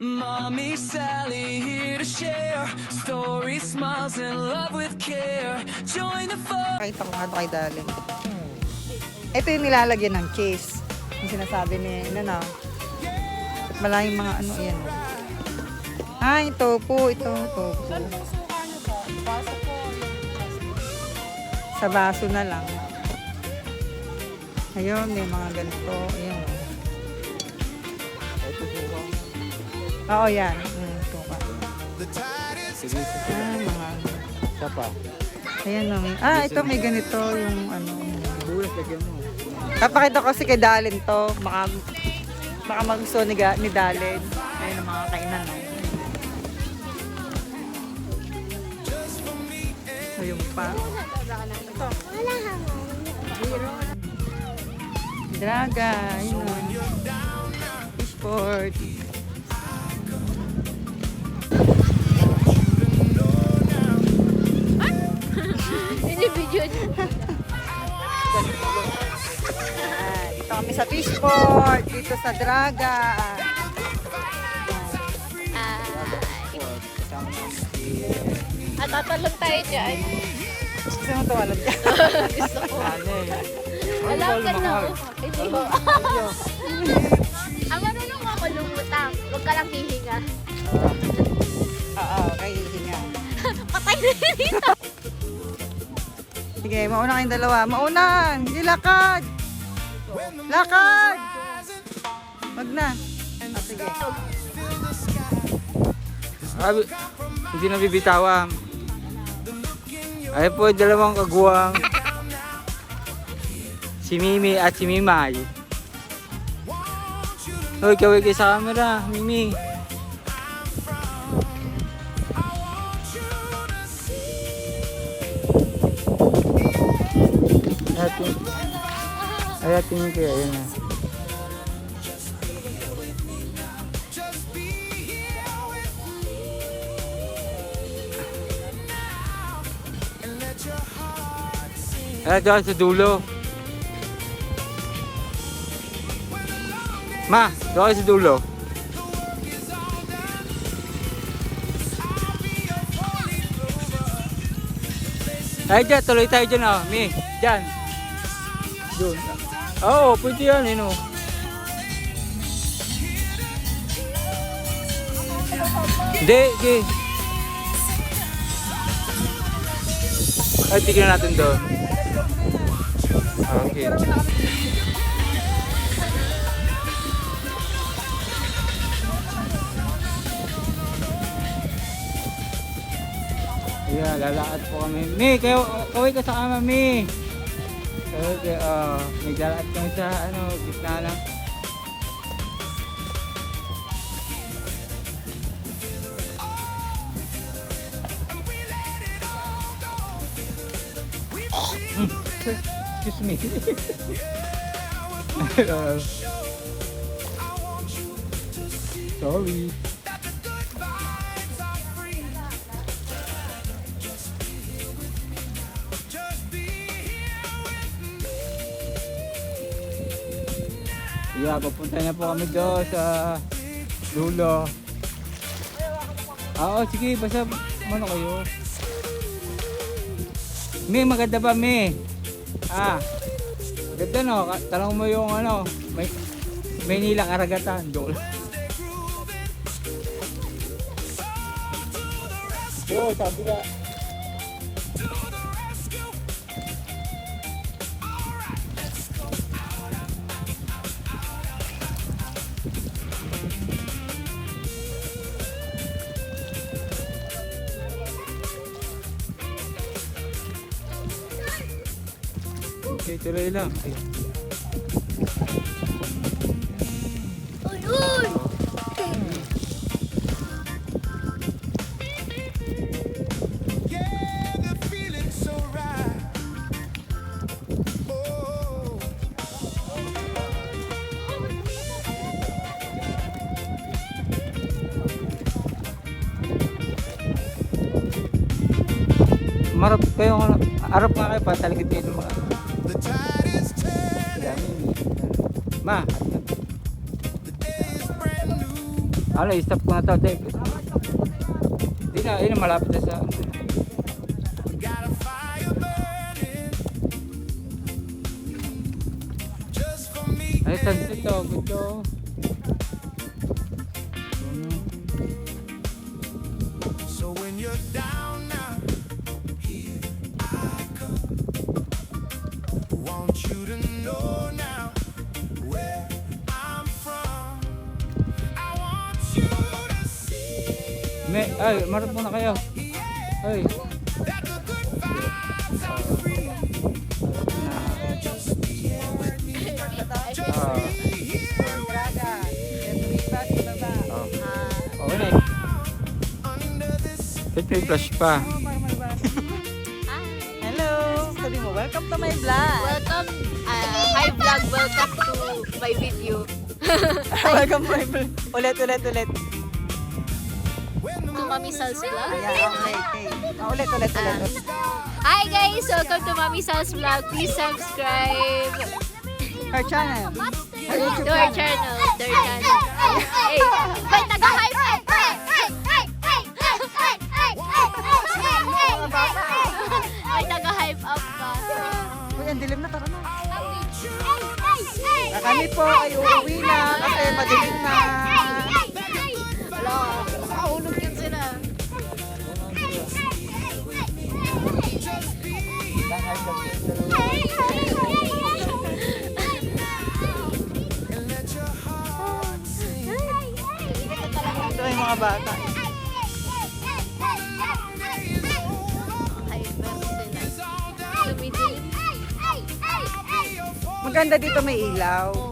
Mommy Sally here to share stories, smiles, and love with care. Join the fun. Pakita ko nga ito kay Darling. Ito yung nilalagyan ng cheese. Yung sinasabi ni, malayong mga ano, yan. Ay, tofu. Ito, tofu. Saan po suka nyo ba? Baso po. Sa baso na lang. Ayun, may mga ganito. Ayun. Oo, yan. Suka. Ah, mga... Isa pa. Ayan, mami. Ito may ganito yung ano. Bulas, lagyan mo. Papakita ko kasi kay Dalin to. Baka magusto ni Dalin. Ayun ang mga kainan. No? Ayun pa. Draga. Ayun. Fishport. Ini video nyo. Dito kami sa Fishport. Dito sa Draga. Tatalog tayo dyan. Gusto mo tumalog dyan? Gusto ko. Ano eh. Alam ka na. Hindi mo. Marunong ako lumutang. Huwag ka lang hihinga. Oo, kay hinga. Patay na yun dito. Sige, mauna kayong dalawa. Mauna! Hindi lakad! Lakad! Wag na. Sige. Hindi na bibitawan. Ay po, dalawang kaguwang. Si Mimi at si Mimay. Hoy, kaway kayo sa camera, Mimi. Ay, tingin kayo, ayun na. Ay, doon sa dulo. Ma, doon sa dulo. Ay, dyan, tuloy tayo dyan, oh. Mi, dyan. Doon. Oo, pwede yan, oh. Hindi. Ay, tignan natin doon. Okay. Yeah, lalakad po kami. Mi, kaway ka sa kama, Mi. Okay, may lalakad kami sa, gitna lang. Excuse me. Sorry. Yeah, papunta na po kami doon sa dulo. Oo, sige, basta ano kayo. Mi, maganda ba, Mi? Ganda no, tanong mo yung may nilang aragatan. Joke lang. Yo, sabi ka. Okay, tuloy lang. Uy! Marap kayo, arap nga kayo pa, taligid kayo ng mga. Ma, Ano, stop ko na to. Hindi na, yun malapit na sa... Got a fire burning just for me. Ay, sunset to, good to. So when you're down now, here I come. Want you to know now where I'm from. I want you to see Ay, marap muna kayo. Ay. that the good vibes are free. Just be here with me. Ah, okay na. Under this Wait, may flash pa. Hello! Sabi mo, welcome to my vlog. Welcome, hi vlog, welcome to my video. Welcome to my vlog. Ulit. To Mami Sal sila. Ayan, okay. Ulit. Hi guys, welcome to Mami Sal's vlog. Please subscribe Her channel. Her YouTube to our channel. channel. Their channel. Hey, may taga-hype up pa. May taga-hype up pa. Uy, ang dilim na, tara na. Kami po ay uuwi na kasi madilim na. Wala, nakahulog yun sila. Ito ay mga bata. Hyper sila. Tumidilim. Maganda dito may ilaw.